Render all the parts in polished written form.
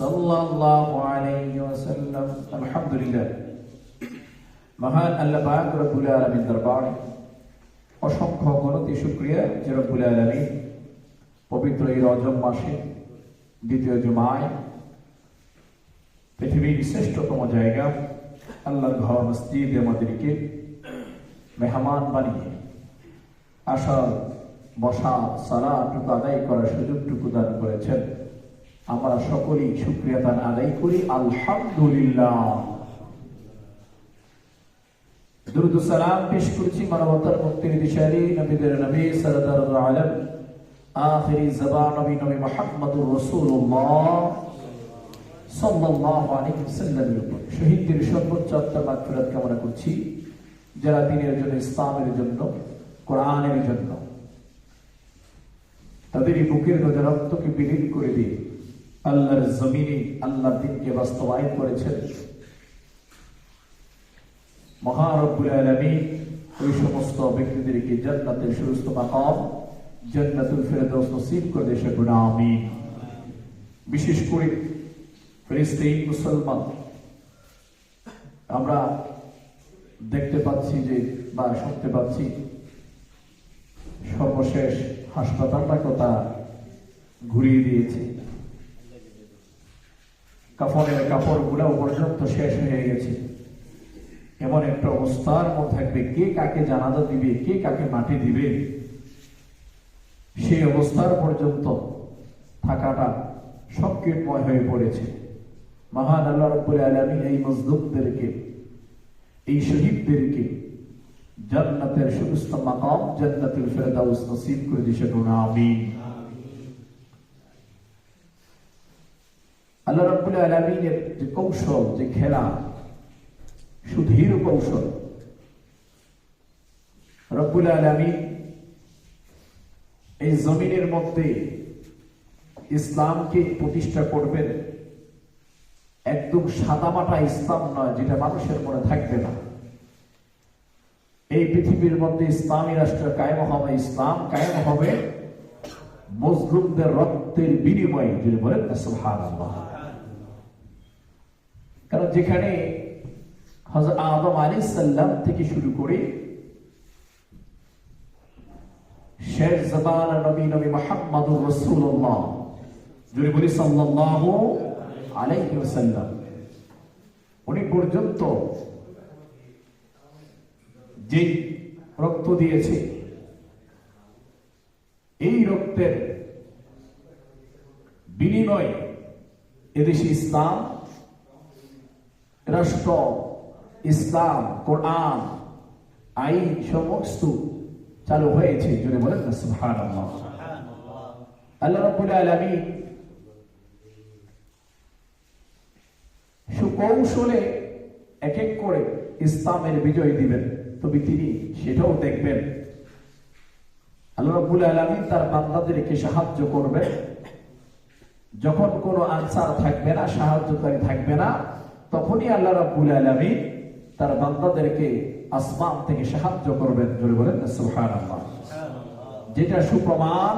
সাল্লাল্লাহু আলাইহি ওয়াসাল্লাম। আলহামদুলিল্লাহ, মহান আল্লাহ পাক রব্বুল আলামিন দরবারে অসংখ্য গণতি শুকরিয়া যে রব্বুল আলামিন পবিত্র এই রজব মাসে দ্বিতীয় জুমায় পৃথিবীর শ্রেষ্ঠতম জায়গা আল্লাহর ঘর মসজিদে আমাদেরকে মেহমান বানিয়ে আসার, বসা, সালাত আদায় করার সুযোগটুকু দান করেছেন। আমরা সকলেই শুকরিয়া দান আদায় করি আলহামদুলিল্লাহ। দুরূদ ও সালাম পেশ করছি মানবতার মুক্তির দিশারি নবীদের নবী সরদারুল আলম আখিরি জবান নবী মুহাম্মদুর রাসূলুল্লাহ সাল্লাল্লাহু আলাইহি ওয়াসাল্লামের উপর। শহীদদের সর্বোচ্চ আত্মার মাগফিরাত কামনা করছি, যারা দ্বীনের জন্য, ইসলামের জন্য, কোরআনের জন্য তাদের এই বুকের মধ্যে রক্তকে বিলীন করে দিয়ে আল্লাহর জমিনে আল্লাহর দ্বীনকে বাস্তবায়ন করেছেন। মহান রব্বুল আলামিন ওই সমস্ত ব্যক্তিদেরকে জান্নাতের সুস্থ মাকাম, জান্নাতুল ফেরদাউস নসিব করে দেশে গুনাহ আমিন। বিশেষ করে ফিলিস্তিন মুসলমান আমরা দেখতে পাচ্ছি যে, বা শুনতে পাচ্ছি, সর্বশেষ হাসপাতালটা কথা ঘুরিয়ে দিয়েছে। কাফনের কাপড় গুলাও পর্যন্ত শেষ হয়ে গেছে। এমন একটা অবস্থার মধ্যে থাকবে, কে কাকে জানাজা দিবে, কে কাকে মাটি দিবে, সেই অবস্থার পর্যন্ত থাকাটা সংকীর্ণময় হয়ে পড়েছে। মহান আল্লাহ রাব্বুল আলামিন এই মজলুমদেরকে, এই শহীদদেরকে জান্নাতের সুস্থ মাকাম, জান্নাতুল ফেরদাউস নসিব করে দিয়েছে আমিন। আল্লাহ রাব্বুল আলামিনের যে কৌশল, যে খেলা, সুধীর কৌশল, রব্বুল আলামিন এই জমিনের মধ্যে ইসলামকে প্রতিষ্ঠা করবেন। একদম সাদামাটা ইসলাম নয়, যেটা মানুষের মনে থাকবে না। এই পৃথিবীর মধ্যে ইসলামী রাষ্ট্র কায়েম হবে, ইসলাম কায়েম হবে মজলুমদের রক্তের বিনিময়ে, যদি বলেন না সুবহানাল্লাহ। কারণ যেখানে হযরত আদম আলাইহিস সালাম থেকে শুরু করে শেষ জামান নবী মুহাম্মদুর রাসূলুল্লাহ, যদি বলি সাল্লাল্লাহু আলাইহি ওয়াসাল্লাম, উনি পর্যন্ত যে রক্ত দিয়েছে, এই রক্তের বিনিময়ে এদেশে ইসলাম রাষ্ট্র, ইসলাম, কোরআন, আইন সমস্ত চালু হয়েছে। যদি বলেন না সুবহানাল্লাহ। আল্লাহ রাব্বুল আলামিন সুকৌশলে এক এক করে ইসলামের বিজয় দিবেন, তবে তিনি সেটাও দেখবেন। আল্লাহ রাব্বুল আলামিন তার বান্দাদেরকে সাহায্য করবেন। যখন কোনো আনসার থাকবে না, সাহায্যকারী থাকবে না, তখনই আল্লাহ রাব্বুল আলামিন তার বান্দাদেরকে আসমান থেকে সাহায্য করবেন। জোরে বলেন না সুবহানাল্লাহ। যেটা সুপ্রমাণ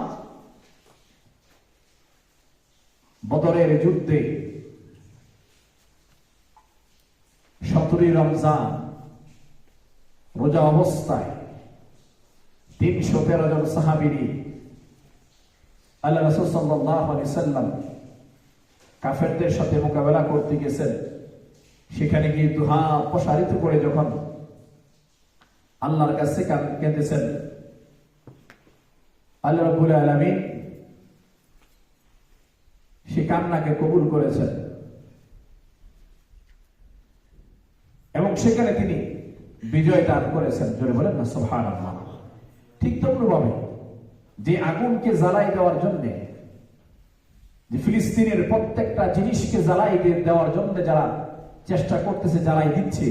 বদরের যুদ্ধে 17 রমজান রোজা অবস্থায় 313 জন সাহাবী আল্লাহ রাসূল সাল্লাল্লাহু আলাইহি সাল্লাম কাফেরদের সাথে মোকাবেলা করতে গেছেন। সেখানে গিয়ে দুহা প্রসারিত করে যখন আল্লাহর কাছে কেঁদেছেন, আল্লাহ রাব্বুল আলামিন সে কান্নাকে কবুল করেছেন এবং সেখানে তিনি বিজয় দান করেছেন। জোরে বলেন না সুবহানাল্লাহ। ঠিক তেমনিভাবে যে আগুনকে জ্বালাই দেওয়ার জন্য, যে ফিলিস্তিনের প্রত্যেকটা জিনিসকে জ্বালাই দেওয়ার জন্য যারা চেষ্টা করতেছে, জ্বালাই দিচ্ছে,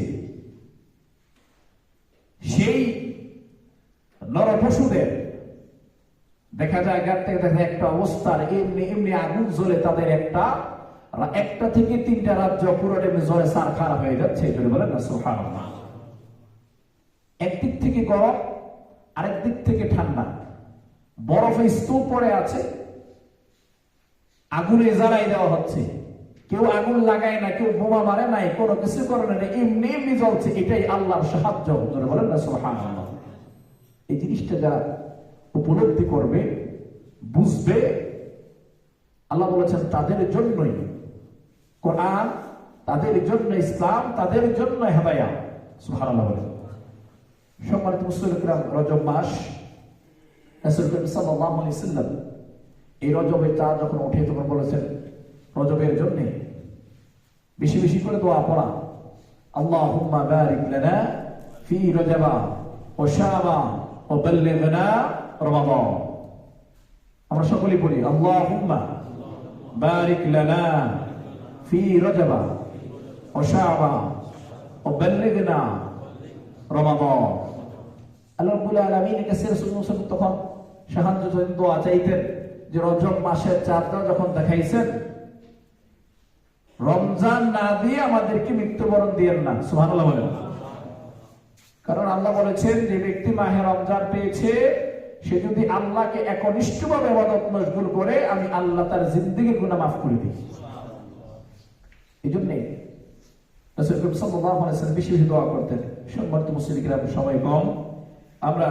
সেই নরপশুদের দেখা যায় একটা অবস্থার এমনি আগুন জ্বলে তাদের একটা থেকে 3টা রাজ্য পুরো জ্বলে সারখার হয়ে যাচ্ছে। এটা বলেন না সুবহানাল্লাহ। একদিক থেকে গরম, আরেক দিক থেকে ঠান্ডা, বরফে স্তূপ পড়ে আছে, আগুনে জ্বালাই দেওয়া হচ্ছে, কেউ আগুন লাগায় না, কেউ বোমা মারে নাই, কোনো কিছু করে না, এমনি এমনি জ্বলছে, এটাই আল্লাহর সাহায্য। বলেন না সুবহানাল্লাহ। এই জিনিসটা যারা উপলব্ধি করবে, বুঝবে, আল্লাহ বলেছেন তাদের জন্যই কোরআন, তাদের জন্য ইসলাম, তাদের জন্য হেদায়াত। সুবহানাল্লাহ বলেন। সম্মানিত মুসলিম কিরাম, রজব মাস, রাসূল করিম সাল্লাল্লাহু আলাইহি ওয়াসাল্লাম এই রজবের চাঁদ যখন ওঠে তখন বলেছেন রজবের জন্য বেশি বেশি করে দোয়া পড়া। আল্লাহুম্মা বারিক লানা ফি রজবা ওয়া শাবান ওয়া বাল্লিগনা রমাদান। আমরা সকলেই বলি আল্লাহুম্মা বারিক লানা ফি রজবা ওয়া শাবান ওয়া বাল্লিগনা রমাদান। আল্লাহ রাব্বুল আলামিনের কাছে রাসূল তখন সাহায্য চাইতেন, দোয়া চাইতেন যে রজব মাসের চাঁদটা যখন দেখাইছেন, রমজান না দিয়ে আমাদেরকে মৃত্যুবরণ দিয়েন না। সুবহানাল্লাহ বলেন। কারণ আল্লাহ বলেছেন যে ব্যক্তি মাহে রমজান পেয়েছে সে যদি আল্লাহকে একনিষ্ঠভাবে ইবাদত মশগুল করে, আমি আল্লাহ তার জিন্দেগির গুনাহ মাফ করে দিই। এই জন্যে রাসূল করিম সাল্লাল্লাহু আলাইহি ওয়াসাল্লাম বেশি বেশি দোয়া করতেন। সম্মানিত মুসলিম কিরাম, সময় কম, আমরা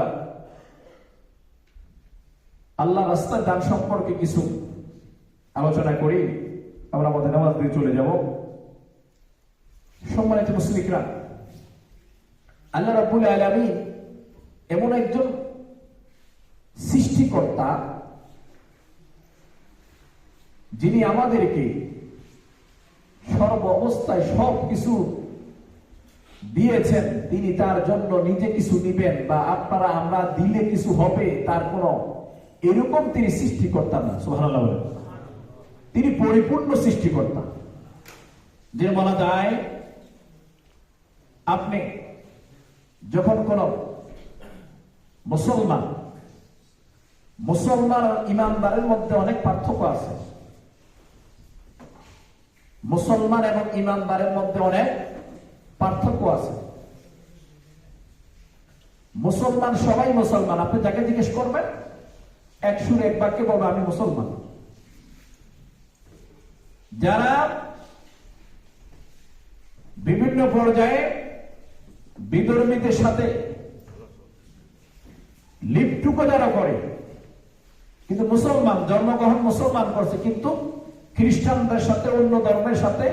আল্লাহ রাস্তার দান সম্পর্কে কিছু আলোচনা করি, আমরা আমাদের নামাজ দিয়ে চলে যাব। সম্মানিত মুসলিম কিরাম, আল্লাহ রাব্বুল আলামিন এমন একজন সৃষ্টিকর্তা যিনি আমাদেরকে সর্ব অবস্থায় সব কিছু দিয়েছেন। তিনি তার জন্য নিজে কিছু নিবেন বা আপনারা আমরা দিলে কিছু হবে, তার কোন এরকম তিনি সৃষ্টিকর্তা না। সুবহানাল্লাহ বলেন। তিনি পরিপূর্ণ সৃষ্টিকর্তা। যে বলা যায় আপনি যখন কোন মুসলমান আর ইমানদারের মধ্যে অনেক পার্থক্য আছে। মুসলমান এবং ইমানদারের মধ্যে অনেক পার্থক্য আছে। মুসলমান সবাই মুসলমান, আপনি যাকে জিজ্ঞেস করবেন এক সুরে এক বাক্যে বলবে আমি মুসলমান। যারা বিভিন্ন পর্যায়ে বিধর্মীদের সাথে লিপ্টুকো যারা করে, কিন্তু মুসলমান, জন্মগ্রহণ মুসলমান করছে, কিন্তু খ্রিস্টানদের সাথে অন্য ধর্মের সাথে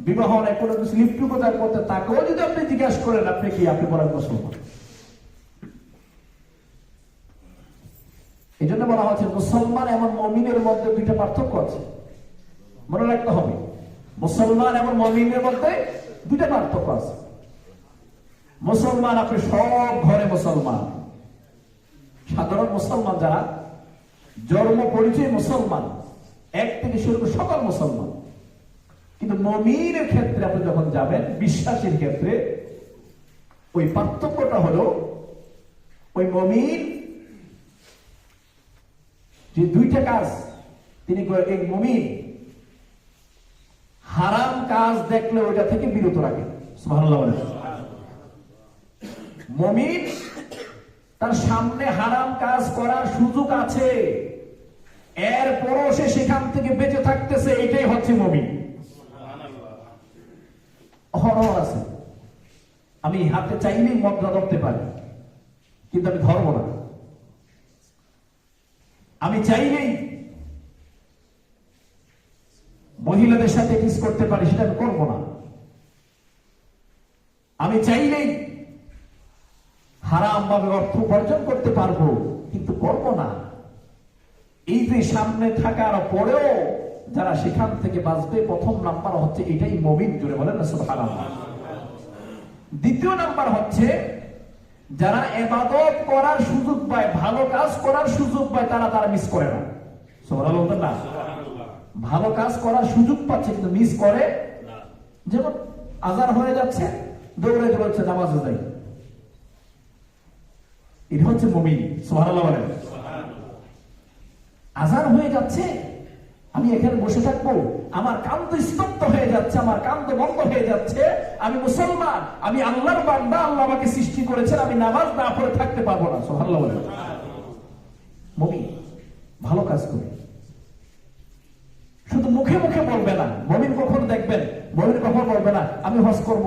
বিবাহ নেই, কোনো কিছু লিপ্টুকো যারা করতে, তাকেও যদি আপনি জিজ্ঞাসা করেন আপনি কি, আপনি বলেন মুসলমান। এই জন্য বলা হচ্ছে মুসলমান এবং মুমিনের মধ্যে দুইটা পার্থক্য আছে, মনে রাখতে হবে। মুসলমান এবং মুমিনের মধ্যে দুইটা পার্থক্য আছে। মুসলমান আপনি সব ঘরে মুসলমান, সাধারণ মুসলমান যারা জন্ম পরিচয় মুসলমান, এক থেকে শুরু করে সকল মুসলমান। কিন্তু মুমিনের ক্ষেত্রে আপনি যখন যাবেন, বিশ্বাসের ক্ষেত্রে ওই পার্থক্যটা হলো ওই মুমিন যে দুইটা কাজ তিনি করে, এক মুমিন হারাম কাজ দেখলে ওইটা থেকে বিরত রাখে। সুবহানাল্লাহ বলেন। মুমিন তার সামনে হারাম কাজ করার সুযোগ আছে, এরপরও সে সেখান থেকে বেঁচে থাকতেছে, এটাই হচ্ছে মুমিন। অহরহ আছে, আমি হাতে চাইলেই মদরা ধরতে পারি, কিন্তু আমি ধরবো না। আমি চাইলেই মহিলাদের সাথে কিস করতে পারি, সেটা আমি করবো না। আমি চাইলেই হারাম ভাবে অর্থ উপার্জন করতে পারবো, কিন্তু করবো না। এই যে সামনে থাকার পরেও যারা সেখান থেকে বাঁচবে, প্রথম নাম্বার হচ্ছে এটাই মুমিন। জোরে বলেন না সুবহানাল্লাহ। দ্বিতীয় নাম্বার হচ্ছে যারা ইবাদত করার সুযোগ পায়, ভালো কাজ করার সুযোগ পায়, তারা মিস করে না। সুবহানাল্লাহ বলেন না। ভালো কাজ করার সুযোগ পাচ্ছে কিন্তু মিস করে না। যেমন আজান হয়ে যাচ্ছে, দৌড়ে দৌড়াচ্ছে নামাজে যাই, এটা হচ্ছে মুমিন। সুবহানাল্লাহ বলেন। আজান হয়ে যাচ্ছে, আমি এখানে বসে থাকবো, আমার কান তো স্তব্ধ হয়ে যাচ্ছে, আমার কান তো বন্ধ হয়ে যাচ্ছে, আমি মুসলমান, আমি আল্লাহর বান্দা, আল্লাহ আমাকে সৃষ্টি করেছেন, আমি নামাজ না পড়ে থাকতে পারবো না। সুবহানাল্লাহ বলেন। মুমিন ভালো কাজ করে, শুধু মুখে মুখে বলবে না। মুমিন কখনো আমি হজ করব,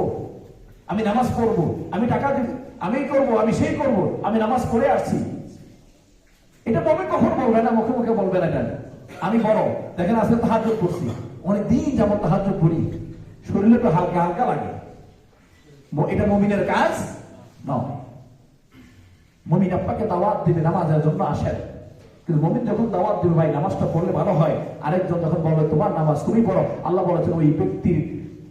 আমি নামাজ পড়ব, আমি টাকা দিব, আমি করব, আমি সেই করব, আমি নামাজ পড়ে আসছি। এটা মুমিন কখন বলবে না, মুখে মুখে বলবে না। এটা আমি বড়, দেখেন আজকে তাহাজ্জুদ করছি, অনেক দিন যাবত তাহাজ্জুদ করি, শরীরে তো হালকা হালকা লাগে। এটা মুমিনের কাজ নয়। মুমিন আপনাকে দাওয়াত দিবে নামাজের জন্য আসেন, কিন্তু মুমিন যখন দাওয়াত দিবে ভাই নামাজটা পড়লে ভালো হয়, আরেকজন যখন বলবে তোমার নামাজ তুমি পড়ো, আল্লাহ বলেছেন ওই ব্যক্তির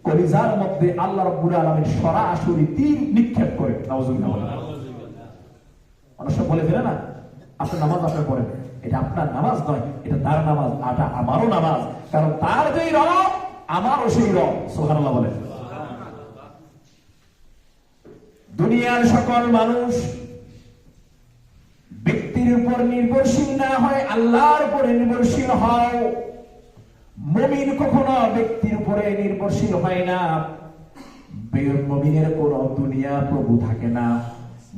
কলিজার মধ্যে আল্লাহ রাব্বুল আলামিন সরাসরি তীর নিক্ষেপ করে। নাউজুবিল্লাহ। অনেক সময় বলে ফেলে না, আপনার নামাজ আপনি পড়েন, এটা আপনার নামাজ নয়, এটা তার নামাজ, এটা আমারও নামাজ, কারণ তার যেই রব আমারও সেই রব। সুবহানাল্লাহ বলেন। দুনিয়ার সকল মানুষ ব্যক্তির উপর নির্ভরশীল না হয়, আল্লাহর উপরে নির্ভরশীল হও। মুমিন কখনো ব্যক্তির উপরে নির্ভরশীল হয় না। মুমিনের কোন দুনিয়া প্রভু থাকে না,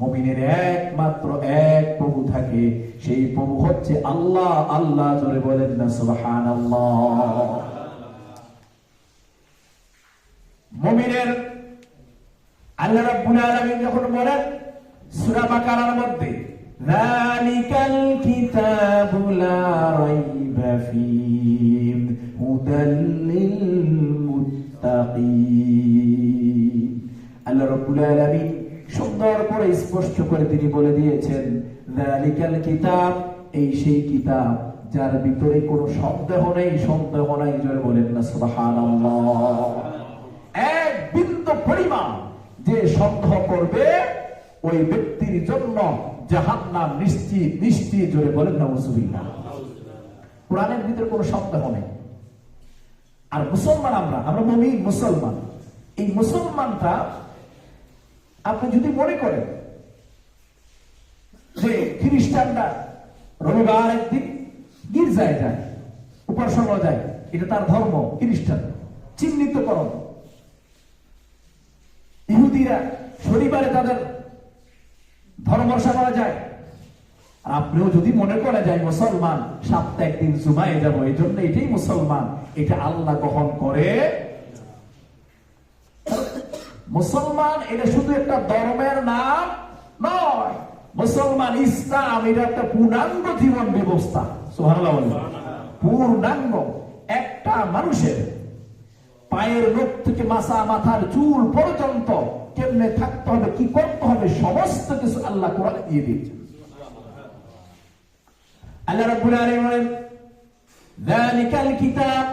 মুমিনের একমাত্র এক প্রভু থাকে, সেই প্রভু হচ্ছে আল্লাহ। আল্লাহ জোরে বলেন না সুবহানাল্লাহ। মুমিনের আল্লাহ রাব্বুল আলামিন যখন বলেন সূরা বাকারার মধ্যে, যালিকাল কিতাবু লা রাইবা ফীহি হুদাল লিল মুত্তাকিন, আল্লাহ রাব্বুল আলামিন সুন্দর করে স্পষ্ট করে তিনি বলে দিয়েছেন, যালিকাল কিতাব, এই সেই কিতাব যার ভিতরে কোনো সন্দেহ নেই, সন্দেহ নাই, জোরে বলেন না সুবহানাল্লাহ। এক বিন্দু পরিমাণ যে সন্দেহ করবে ওই ব্যক্তির জন্য জাহান্নাম নিশ্চিত, নিশ্চিত, জোরে বলেন নাউজুবিল্লাহ। কোরআনের ভিতরে কোনো সন্দেহ নেই। আর মুসলমান আমরা মুমিন মুসলমান, এই মুসলমানটা আপনি যদি মনে করেন যে খ্রিস্টানরা রবিবার একদিন গির্জায় যায়, উপাসনা যায়, এটা তার ধর্ম, খ্রিস্টান চিহ্নিতকরণ, ইহুদিরা শনিবারে তাদের ধর্মসভা যায়, আর আপনিও যদি মনে করে যায় মুসলমান সপ্তাহে একদিন জুমায় যাবো, এই জন্য এটাই মুসলমান, এটা আল্লাহ গ্রহণ করে। মুসলমান এটা শুধু একটা ধর্মের নাম নয়, মুসলমান ইসলাম এটা একটা পূর্ণাঙ্গ জীবন ব্যবস্থা। সুবহানাল্লাহ। পূর্ণাঙ্গ একটা মানুষের পায়ের নখ থেকে মাথার চুল পর্যন্ত কেমনে থাকতে হবে, কি করতে হবে, সমস্ত কিছু আল্লাহ কোরআনে দিয়ে দিয়েছেন। আল্লাহ রাব্বুল আলামিন বলেন, যালিকাল কিতাব,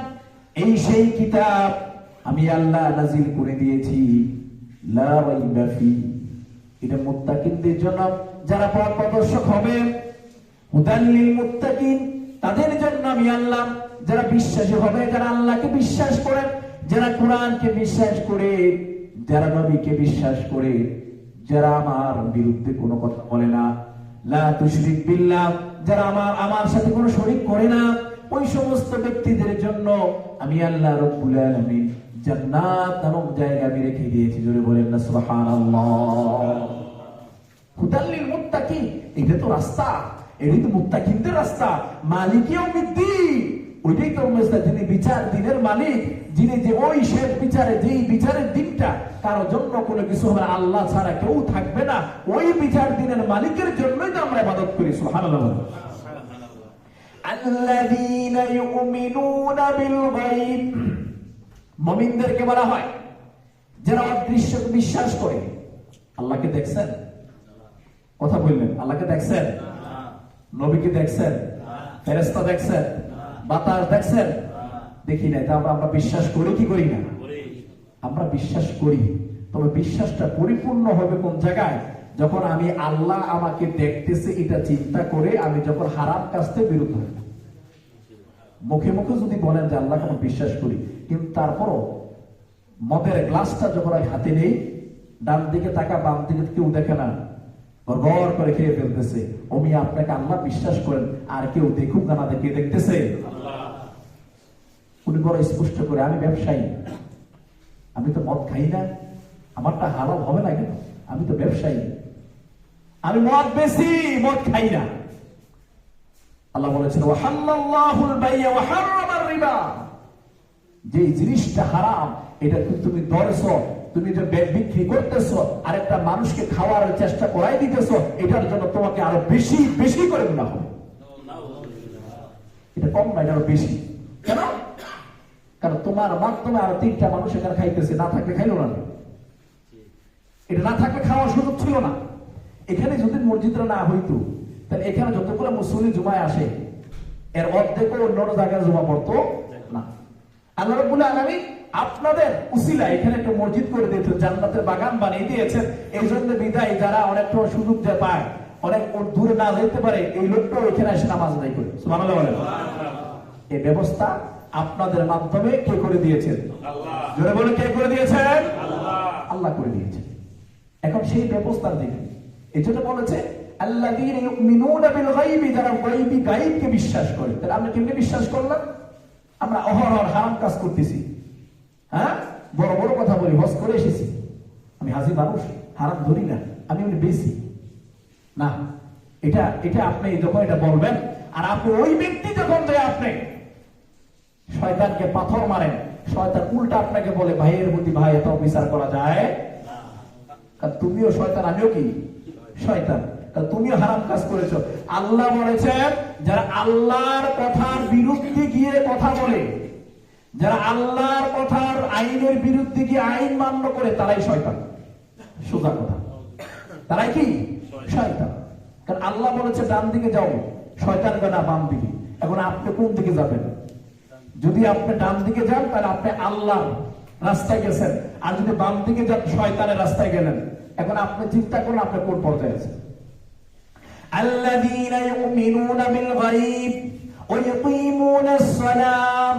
এই সেই কিতাব আমি আল্লাহ নাযিল করে দিয়েছি, লা রাইবা ফীহি, এটা মুত্তাকিনদের জন্য, যারা পথ প্রদর্শক হবে, হুদাল লিল মুত্তাকিন, তাদের জন্য আমি আল্লাহ, যারা বিশ্বাসী হবে, যারা আল্লাহকে বিশ্বাস করে, যারা কোরআনকে বিশ্বাস করে, যারা নবীকে বিশ্বাস করে, যারা আমার বিরুদ্ধে কোনো কথা বলে না, লা তুশরিক বিল্লাহ, যারা আমার সাথে কোনো শরীক করে না, ওই সমস্ত ব্যক্তিদের জন্য আমি আল্লাহ রাব্বুল আলামিন জান্নাত নামক জায়গা আমি রেখে দিয়েছি। জোরে বলেন না সুবহানাল্লাহ। হুদাল লিল মুত্তাকিন, এটা তো রাস্তা, এটাই তো মুত্তাকিনদের রাস্তা। মালিক ইয়াউমিদ্দিন, ওইটাই তো রাস্তা, যিনি বিচার দিনের মালিক, যিনি যে ওই শেষ বিচারে, যেই বিচারের দিনটা কারো জন্য কোনো কিছু হবে, আল্লাহ ছাড়া কেউ থাকবে না, ওই বিচার দিনের মালিকের জন্যই তো আমরা ইবাদত করি। সুবহানাল্লাহ। আল্লাযীনা ইউমিনুনা বিল গায়ব, মুমিনদেরকে বলা হয় যারা অদৃশ্যকে বিশ্বাস করে। আল্লাহকে দেখছেন? কথা বললেন, আল্লাহকে দেখছেন? নবীকে দেখছেন? ফেরেশতা দেখছেন? বাতাস দেখছেন? দেখি না, তা আমরা বিশ্বাস করি কি করি না? আমরা বিশ্বাস করি, তবে বিশ্বাসটা পরিপূর্ণ হবে কোন জায়গায়? যখন আমি আল্লাহ আমাকে দেখতেছে এটা চিন্তা করে আমি যখন হারাম কাজ থেকে বিরত হই। মুখে মুখে যদি বলেন যে আল্লাহকে আমি বিশ্বাস করি, কিন্তু তারপরও মদের গ্লাসটা যখন আমি হাতে নেই, ডান দিকে তাকা, বাম দিকে কেউ দেখে না, গড় করে খেয়ে ফেলতেছে, অমি আপনাকে আল্লাহ বিশ্বাস করেন, আর কেউ দেখুক না দেখে দেখতেছে উনি বড় স্পষ্ট করে, আমি ব্যবসায়ী, আমি তো মদ খাই না, আমারটা হালাল হবে না কেন? আমি তো ব্যবসায়ী, আমি মদ বেশি, মদ খাই না। আল্লাহ বলেছেন ওয়াহাল্লাল্লাহুল বাই'a ওয়া হারামার রিবা, যে জিনিসটা হারাম এটা তুমি ধরছো, তুমি যে বিক্রি করতেছো আর একটা মানুষকে খাওয়ার চেষ্টা করাই দিতেছো, এটার জন্য তোমাকে আরো বেশি বেশি করে গুনাহ হবে। এটা কম না, এটা আরো বেশি। কেন? কারণ তোমার মাধ্যমে আরো 3টা মানুষ এখানে খাইতেছে, না থাকলে খাইলো না। এটা না থাকলে খাওয়ার সুযোগ ছিল না। এখানে যদি মসজিদটা না হইতো, তাহলে এখানে যতগুলো মুসল্লি জুমায় আসে এর অর্ধেকও অন্য জায়গায় জমা পড়তো না। আল্লাহ রাব্বুল আলামিন আপনাদের উসিলা এখানে একটা মসজিদ করে দিয়েছেন, জান্নাতের বাগান বানিয়ে দিয়েছেন। এই জন্য বিদায় যারা অনেকটা সুযোগ যে পায়, অনেক দূরে না যেতে পারে, এই লোকটাও এখানে এসে নামাজ আদায় করে। সুবহানাল্লাহ বলেন। এই ব্যবস্থা আপনাদের মাধ্যমে কে করে দিয়েছেন? আল্লাহ। জোরে বলে কে করে দিয়েছেন? আল্লাহ। আল্লাহ করে দিয়েছেন। এখন সেই ব্যবস্থার দিকে এই জন্য বলেছে আল্লাযীনা ইউমিনুনা বিল গায়বি, যারা গায়বি গায়বকে বিশ্বাস করে। তাহলে আমরা কেমনে বিশ্বাস করলাম? আমরা অহরহ হারাম কাজ করতেছি, হ্যাঁ, বড় বড় কথা বলি, হজ করে এসেছি, আমি হাজি মানুষ, হারাম ধরি না, আমি এমনি বেশি না। এটা এটা আপনি যখন এটা বলবেন, আর আপনি ওই ব্যক্তি যখন যায় আপনি শয়তানকে পাথর মারেন, শয়তান উল্টা আপনাকে বলে ভাইয়ের প্রতি ভাই এত বিচার করা যায় না, তুমিও শয়তান, আমিও কি শয়তান, তুমিও হারাম কাজ করেছো। আল্লাহ বলেছেন যারা আল্লাহর কথার বিরুদ্ধে গিয়ে কথা বলে, যারা আল্লাহর কথার আইনের বিরুদ্ধে গিয়ে আইন মান্য করে, তারাই শয়তান। সোজা কথা, তারাই কি শয়তান। কারণ আল্লাহ বলেছে ডান দিকে যাও, শয়তান গো না বাম দিকে। এখন আপনি কোন দিকে যাবেন? যদি আপনি ডান দিকে যান তাহলে আপনি আল্লাহর রাস্তায় গেছেন, আর যদি বাম দিকে যান শয়তানের রাস্তায় গেলেন। এখন আপনি চিন্তা করুন আপনি কোন পর্যায়ে আছেন। আল্লাযীনা ইউমিনুনা বিল গায়ব ওয়া ইয়ুকিমুনাস সালাম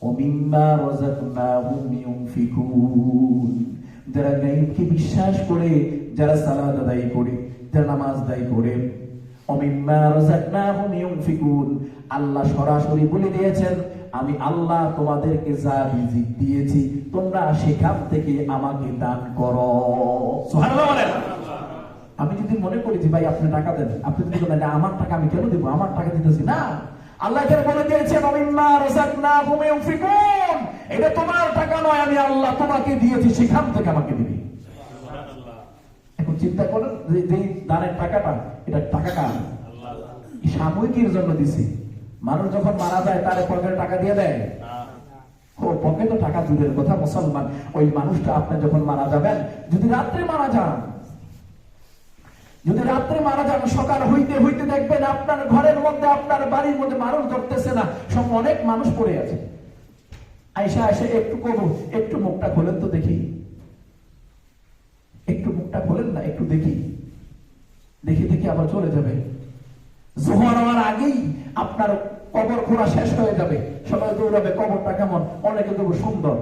ওয়া মিম্মা রাযাকনাহুম ইউনফিকুন, যারা গায়বকে বিশ্বাস করে, যারা সালাত আদায় করে, যারা নামাজ আদায় করে, ওয়া মিম্মা রাযাকনাহুম ইউনফিকুন, আল্লাহ সরাসরি বলে দিয়েছেন আমি আল্লাহ তোমাদেরকে যা রিজিক দিয়েছি তোমরা সেখান থেকে আমাকে দান করো। সুবহানাল্লাহ বলেন। আমি যদি মনে করি যে ভাই আপনি টাকা দেন, আপনি যদি বলেন আমার টাকা আমি কেন দেবো, আমার টাকা দিতেছি না, আল্লাহ এখানে বলে দিয়েছেন মিম্মা রাযাকনাহুম ইউনফিকুন, এটা তোমার টাকা নয়, আমি আল্লাহ তোমাকে দিয়েছি, সেখান থেকে আমাকে দিবি। এখন চিন্তা করেন যে দানের টাকাটা, এটা টাকা কার? সাময়িকের জন্য দিছি। মানুষ যখন মারা যায় তার পকেটে টাকা দিয়ে দেয়? ও পকেটে টাকা দূরের কথা, মুসলমান ওই মানুষটা আপনি যখন মারা যাবেন, যদি রাত্রে মারা যান, যদি রাত্রে মারা যান, সকাল হইতে হইতে দেখবেন আপনার ঘরের মধ্যে, আপনার বাড়ির মধ্যে মানুষ ধরতেছে না, সব অনেক মানুষ পড়ে আছে। আয়সা এসে একটু করবো, একটু মুখটা খোলেন তো দেখি, একটু মুখটা খোলেন না, একটু দেখি, দেখি দেখি আবার চলে যাবে। জোহর হওয়ার আগেই আপনার কবর খোঁড়া শেষ হয়ে যাবে, সবাই দৌড়াবে কবরটা কেমন, অনেকে দেবো সুন্দর,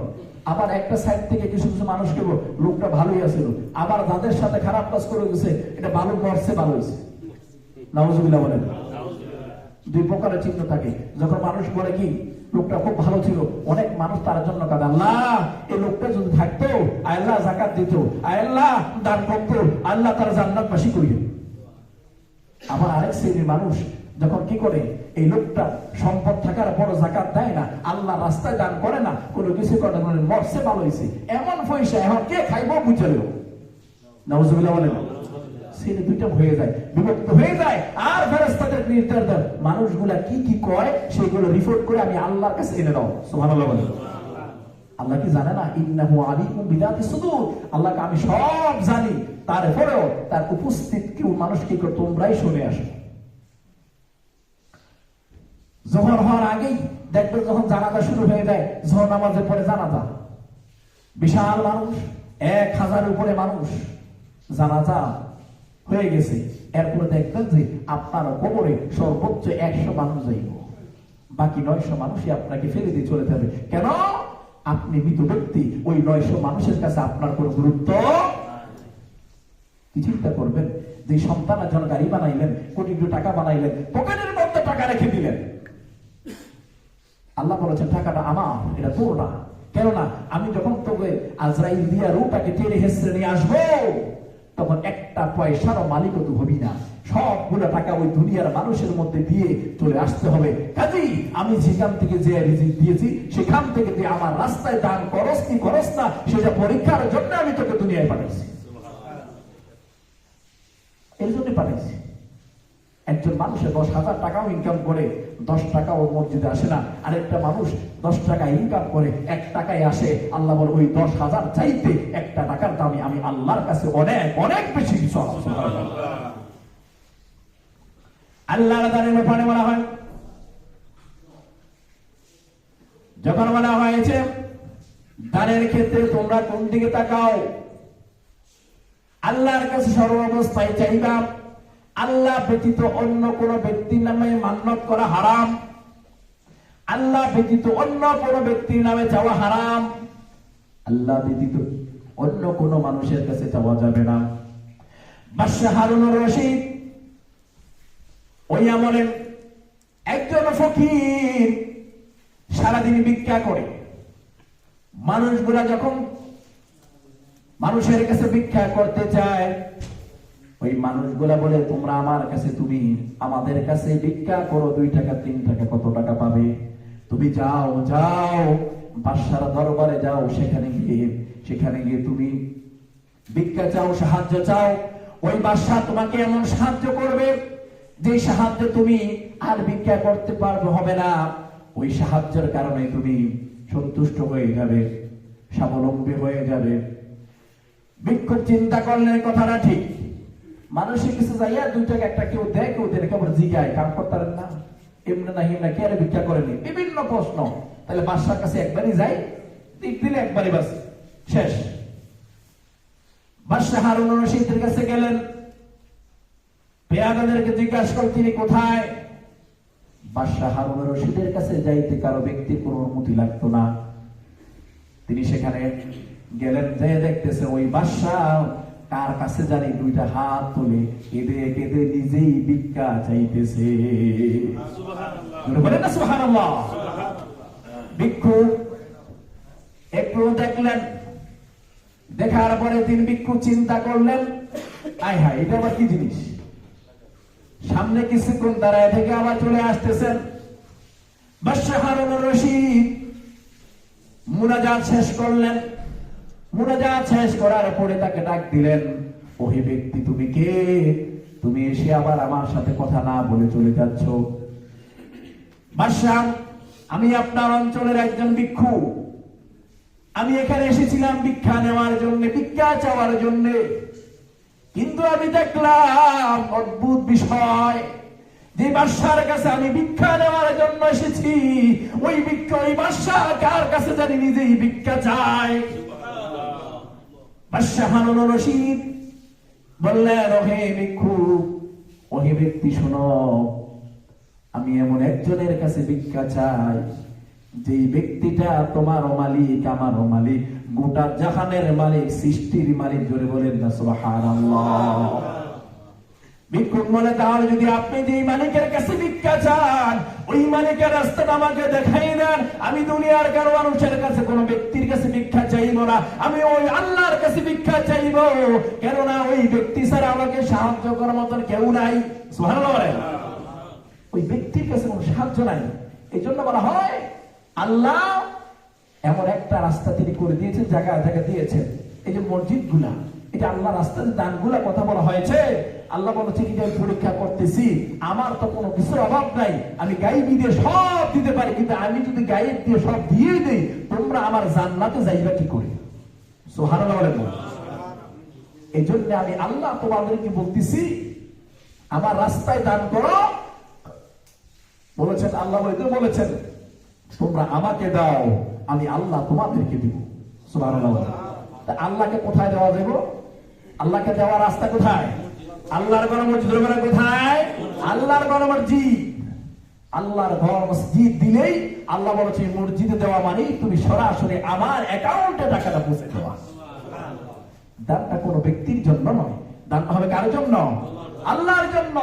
আবার একটা সাইড থেকে কিছু কিছু মানুষ দেবো লোকটা ভালোই আছিল, আবার যাদের সাথে খারাপ কাজ করে গেছে এটা ভালো মরছে, ভালো হয়েছে। নাউজুবিল্লাহ বলেন। দুই প্রকারের চিহ্ন থাকে। যখন মানুষ বলে কি লোকটা খুব ভালো ছিল, অনেক মানুষ তার জন্য কাঁদে, আল্লাহ এই লোকটা যদি থাকতো, আল্লাহ যাকাত দিত, আল্লাহ দান করতো, আল্লাহ তার জান্নাতবাসী করিয়ে। আবার আরেক শ্রেণীর মানুষ যখন কি করে, এই লোকটা সম্পদ থাকার বড় যাকাত দেয় না, আল্লাহ রাস্তায় দান করে না, কোনো কিছু করে না, মরছে ভালো হয়েছে, এমন পয়সা এখন কে খাইবো বুঝালো। নাউজুবিল্লাহ বলেন। শ্রেণী দুইটা হয়ে যায়, বিভক্ত হয়ে যায়। আর ফেরেশতাদের নির্দেশ দেন মানুষগুলা কি কি কয় সেগুলো রিপোর্ট করে আমি আল্লাহর কাছে এনে দাও। সুবহানাল্লাহ বলেন। আল্লাহ কি জানে না? ইন্নাহু আলিমুম বিযাতিস সুদূর, আল্লাহকে আমি সব জানি, তারপরেও তার উপস্থিত কেউ মানুষ কি করে তোমরাই শুনে আসো। জোহর হওয়ার আগেই দেখবেন যখন জানাজা শুরু হয়ে যায়, জোহর নামাজের পরে জানাজা, বিশাল মানুষ, 1000 উপরে মানুষ জানাজা হয়ে গেছে। এরপরে দেখবেন যে আপনার কবরে সর্বোচ্চ 100 মানুষ যাইব, বাকি 900 মানুষই আপনাকে ফেলে দিয়ে চলে যাবে। কেন? আপনি মৃত ব্যক্তি, ওই 900 মানুষের কাছে আপনার কোনো গুরুত্ব। কি চিন্তা করবেন যে সন্তানের জন্য গাড়ি বানাইলেন, কোটি কোটি টাকা বানাইলেন, পকেটের মধ্যে টাকা রেখে দিলেন, আল্লাহ বলেছেন টাকাটা আমার, এটা তোর না। কেননা আমি যখন তোকে আজরাইল দিয়া রূহটাকে টেনে হেসড়ে নিয়ে আসবো, তখন একটা পয়সারও মালিকও তুই হবি না, সবগুলো টাকা ওই দুনিয়ার মানুষের মধ্যে দিয়ে চলে আসতে হবে। কাজেই আমি যেখান থেকে যে রিজিক দিয়েছি সেখান থেকে যে আমার রাস্তায় দান করস কি করস না সেটা পরীক্ষার জন্য আমি তোকে দুনিয়ায় পাঠাইছি, এর জন্য পাঠাইছি। একজন মানুষের 10,000 টাকাও ইনকাম করে 10 টাকা ওর মসজিদে আসে না, আরেকটা মানুষ 10 টাকা ইনকাম করে 1 টাকায় আসে। আল্লাহ বলে ওই 10,000 চাইতে 1 টাকার দামে আমি আল্লাহর কাছে অনেক অনেক বেশি কিছু। আল্লাহর দানের ব্যাপারে বলা হয়, যখন বলা হয়েছে দানের ক্ষেত্রে তোমরা কোন দিকে তাকাও, আল্লাহর কাছে সর্বাবস্থায় চাইবা। আল্লাহ ব্যতীত অন্য কোন ব্যক্তির নামে মান্যত করা হারাম, আল্লাহ ব্যতীত অন্য কোন ব্যক্তির নামে চাওয়া হারাম, আল্লাহ ব্যতীত অন্য কোন মানুষের কাছে চাওয়া যাবে না। বাদশাহ হারুনুর রশিদ ওই আমলে একজন ফকির সারাদিন ভিক্ষা করে। মানুষগুলা যখন মানুষের কাছে ভিক্ষা করতে চায়, ওই মানুষগুলা বলে তোমরা আমার কাছে, তুমি আমাদের কাছে ভিক্ষা করো, 2 টাকা 3 টাকা কত টাকা পাবে, তুমি যাও যাও বাদশার দরবারে যাও, সেখানে গিয়ে তুমি ভিক্ষা চাও, সাহায্য চাও। ওই বাদশা তোমাকে এমন সাহায্য করবে যে সাহায্য তুমি আর ভিক্ষা করতে পারবে হবে না। ওই সাহায্যের কারণে তুমি সন্তুষ্ট হয়ে যাবে, স্বাবলম্বী হয়ে যাবে। ভিক্ষুক চিন্তা করলেন কথাটা ঠিক, মানুষের কিছু যাইয়া 2 টাকা একটা কেউ দেয়, কেউ দেয়, কেবল জিগায়, কাম করতেন না, এমনি না হিমনা কে আর ভিক্ষা করেনি, বিভিন্ন প্রশ্ন। তাহলে বাদশার কাছে একবারই যাই, দিলে একবারই বাস শেষ। বাদশাহ হারুনুর রশিদের কাছে গেলেন, পেয়াদাদেরকে জিজ্ঞাসা করেন তিনি কোথায়। বাদশাহ হারুনুর রশিদের কাছে যাইতে কারো ব্যক্তির কোনো অনুমতি লাগতো না। তিনি সেখানে গেলেন, যে দেখতেছে ওই বাদশাহ কার কাছে জানি 2টা হাত তুলে কেঁদে কেঁদে নিজেই ভিক্ষা চাইতেছে। সুবহানাল্লাহ। ভিক্ষুক একটু দেখলেন, দেখার পরে তিনি ভিক্ষুক চিন্তা করলেন, আয় হায় এটা আবার কি জিনিস। সামনে কিছুক্ষণ দাঁড়ায় থেকে আবার চলে আসতেছেন। বাদশাহ হারুনুর রশিদ মুনাজাত শেষ করলেন। মুনাজাত শেষ করার পরে তাকে ডাক দিলেন, ওহে ব্যক্তি তুমি কে? তুমি এসে আবার আমার সাথে কথা না বলে চলে যাচ্ছ। বাদশাহ, আমি আপনার অঞ্চলের একজন ভিক্ষু, আমি এখানে এসেছিলাম ভিক্ষা নেওয়ার জন্য, ভিক্ষা চাওয়ার জন্য। কিন্তু আমি দেখলাম অদ্ভুত বিষয়, যে বাদশার কাছে আমি ভিক্ষা নেওয়ার জন্য এসেছি, ওই বাদশাহ কার কাছে জানি নিজেই ভিক্ষা চায়। বাদশাহ হারুনুর রশিদ বললেন, ওহে ভিক্ষুক, ওহে ব্যক্তি শোনো, আমি এমন একজনের কাছে ভিক্ষা চাই, যে ব্যক্তিটা তোমারও মালিক, আমারও মালিক, গোটা জাহানের মালিক, সৃষ্টির মালিক। জোরে বলেন না সুবহানাল্লাহ। ভিক্ষুক বলে, তাহলে যদি আপনি যে মালিকের কাছে ভিক্ষা চান, ওই মালিকের রাস্তাটা আমাকে দেখাই দেন। আমি দুনিয়ার কারো মানুষের কাছে, কোন ব্যক্তির কাছে ভিক্ষা চাইব না, আমি ওই আল্লাহর কাছে ভিক্ষা চাইব, কেননা ওই ব্যক্তি ছাড়া আমাকে সাহায্য করার মতন কেউ নাই। সুবহানাল্লাহ। ওই ব্যক্তির কাছে কোনো সাহায্য নাই। এই জন্য বলা হয় আল্লাহ এমন একটা রাস্তা তিনি করে দিয়েছেন, জায়গায় জায়গায় দিয়েছেন। এই যে মসজিদ গুলা, এটা আল্লাহ রাস্তার দান গুলা কথা বলা হয়েছে। আল্লাহ বলেছে কি, আমি পরীক্ষা করতেছি, আমার তো কোনো কিছুর অভাব নাই, আমি গায়েবী দিয়ে সব দিতে পারি, কিন্তু আমি যদি গায়েব দিয়ে সব দিয়ে দিই, তোমরা আমার জান্নাতে যাইবা কি করে? সুবহানাল্লাহ বলেন। এই জন্য আমি আল্লাহ তোমাদেরকে বলতেছি, আমার রাস্তায় দান করো। বলেছেন আল্লাহ বলেছেন, তোমরা আমাকে দাও, আমি আল্লাহ তোমাদেরকে দিব। সুবহানাল্লাহ। আল্লাহকে কোথায় দেওয়া যাব? আল্লাহকে দেওয়ার রাস্তা কোথায়? আল্লাহর ঘর মসজিদ কোথায়? আল্লাহর ঘর মসজিদ। আল্লাহর ঘর মসজিদ দিলেই আল্লাহ বলেছে মসজিদে দেওয়া মানে তুমি সরাসরি আমার অ্যাকাউন্টে টাকাটা পৌঁছে দেওয়া। দানটা কোনো ব্যক্তির জন্য নয়, দানটা হবে কার জন্য? আল্লাহর জন্য।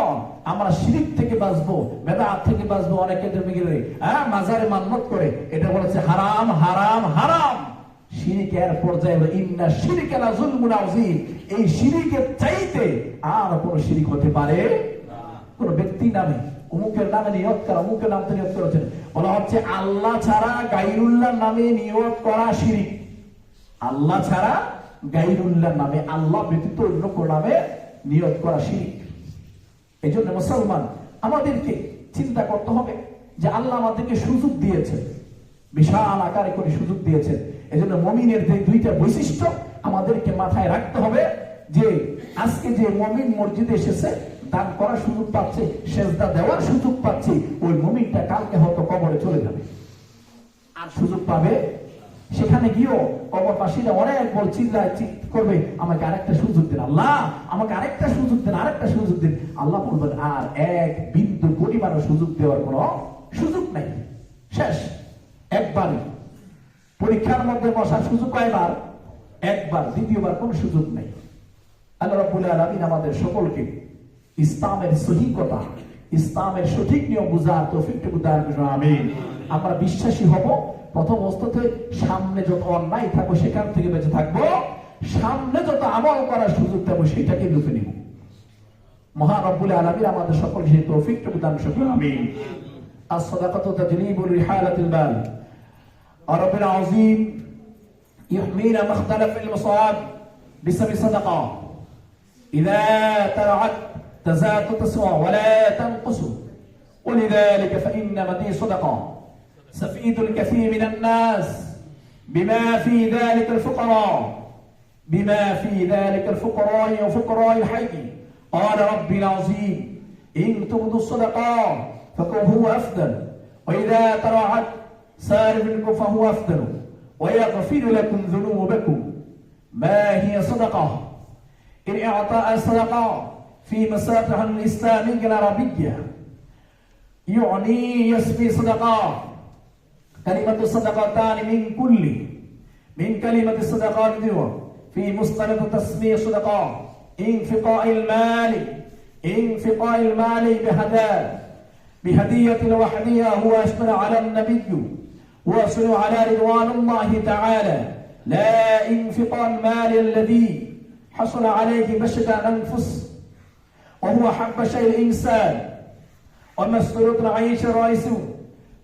আমরা শিরিক থেকে বাঁচবো, বেদাত থেকে বাঁচবো। অনেকে মাজারে মান্নত করে, এটা বলেছে হারাম হারাম হারাম। শিরিকের পর্যায়ে ইন্না শিরকা লাযুলমুন আযীম, এই শিরিকের চাইতে আর কোন শিরিক হতে পারে কোন ব্যক্তি নামে, অমুকের নামে নিয়ত করা, অমুকের নাম নিয়ত করেছেন, বলা হচ্ছে আল্লাহ ছাড়া গায়রুল্লাহ নামে নিয়ত করা শিরক। আল্লাহ ছাড়া গায়রুল্লাহ নামে, আল্লাহ ব্যতীত অন্য কোন নামে নিয়ত করা শিরক। এই জন্য মুসলমান আমাদেরকে চিন্তা করতে হবে যে আল্লাহ আমাদেরকে সুযোগ দিয়েছেন, বিশাল আকারে করে সুযোগ দিয়েছেন। এজন্য মুমিনের যে দুইটা বৈশিষ্ট্য আমাদেরকে মাথায় রাখতে হবে, যে আজকে যে মুমিন মসজিদে এসেছে, দান করার সুযোগ পাচ্ছে, সেজদা দেওয়ার সুযোগ পাচ্ছে, ওই মুমিনটা কালকে হয়তো কবরে চলে যাবে, আর সুযোগ পাবে। সেখানে গিয়েও কবরবাসীরা অনেক বল চিল্লায় করবে, আমাকে আরেকটা সুযোগ দিন আল্লাহ, আমাকে আরেকটা সুযোগ দিন, আরেকটা সুযোগ দিন। আল্লাহ বলবেন আর এক বিন্দু পরিমাণও সুযোগ দেওয়ার কোনো সুযোগ নাই, শেষ। একবারই পরীক্ষার মধ্যে বসার সুযোগ কয়বার? একবার, দ্বিতীয়বার কোন সুযোগ নেই। আল্লাহ রাব্বুল আলামিন আমাদের সকলকে ইসলামের সঠিক কথা, ইসলামের সঠিক নিয়ম বুঝার তৌফিকটুকু দান করুন, আমিন। আমরা বিশ্বাসী হব, প্রথম অবস্থাতে সামনে যত অন্যায় থাকবো সেখান থেকে বেঁচে থাকবো, সামনে যত আমল করার সুযোগ পাবো সেটাকে লুপে নিব। মহান রব্বুল আলামিন আমাদের সকলকে সেই তৌফিকটুকু দান করুন, আমিন। الصدقة تجليب رحالة البال. رب العظيم يحمينا ما اختلف المصاب بسبب صدقة. إذا ترعت تزاد تسوى ولا تنقص، ولذلك فإن مدي صدقة سفيد الكثير من الناس بما في ذلك الفقراء، بما في ذلك الفقراء وفقراء الحي. قال رب العظيم إن تبدوا الصدقات فهو أفضل، وإذا ترعت سارف منكم فهو أفضل، ويغفر لكم ذنوبكم. ما هي صدقة؟ إن إعطاء الصدقة في مصالح الإسلامية العربية يعني يسمي صدقة كلمة الصدقتان من كلمة الصدقات في مصطلح تسمية صدقة انفقاء المال بهدية الوحدية هو أشمل على النبي وأصل على رضوان الله تعالى، لا انفقاء المال الذي حصل عليه بشد الأنفس وهو حب شيء الإنسان ومسؤولية العيش الرئيس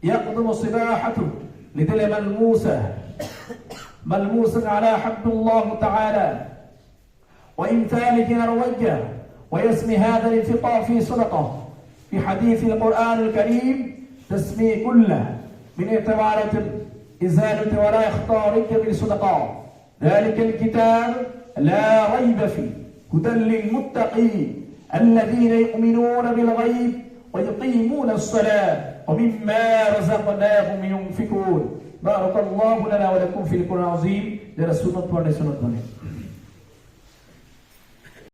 يقدم صباحته لدل ملموسة على حب الله تعالى وإمثاله نروجه، ويسمي هذا الانفقاء في صدقة في حديث القرآن الكريم تسميه كله من اعتبارة إزالة ولا يختارك بالصدقة. ذلك الكتاب لا ريب فيه هدى للمتقين الذين يؤمنون بالغيب ويقيمون الصلاة ومما رزقناهم ينفقون. بارك الله لنا ولكم في القرآن العظيم. لرسولنا